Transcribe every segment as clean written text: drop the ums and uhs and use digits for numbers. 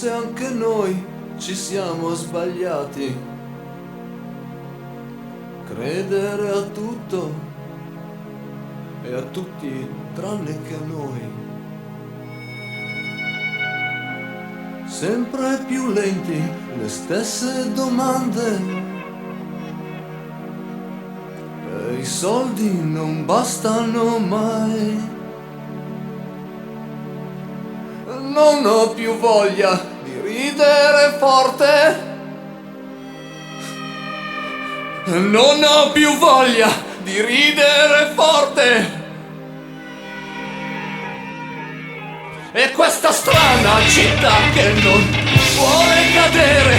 forse anche noi ci siamo sbagliati. Credere a tutto e a tutti tranne che a noi. Sempre più lenti, le stesse domande. E i soldi non bastano mai. Non ho più voglia di ridere forte. Non ho più voglia di ridere forte. E questa strana città che non vuole cadere,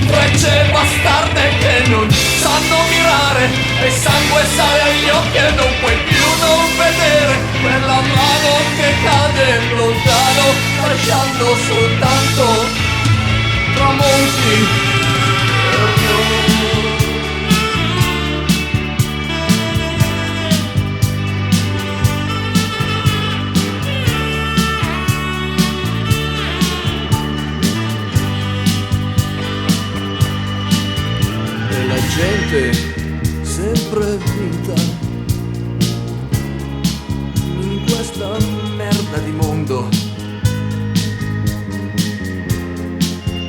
frecce bastarde che non sanno mirare, e sangue sale agli occhi e non puoi più non vedere quella mano che cade lontano, lasciando soltanto tramonti per noi. Gente sempre vinta in questa merda di mondo.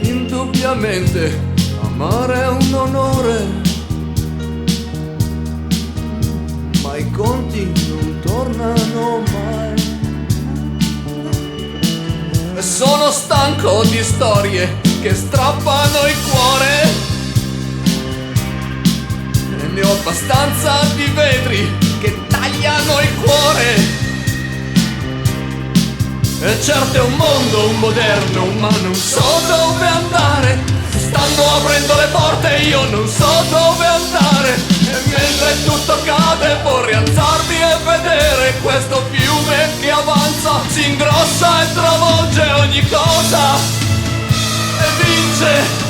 Indubbiamente amare è un onore, ma i conti non tornano mai. E sono stanco di storie che strappano il cuore. Ne ho abbastanza di vetri che tagliano il cuore. E certo è un mondo moderno, ma non so dove andare. Stanno aprendo le porte, io non so dove andare. E mentre tutto cade vorrei alzarmi e vedere questo fiume che avanza, si ingrossa e travolge ogni cosa e vince.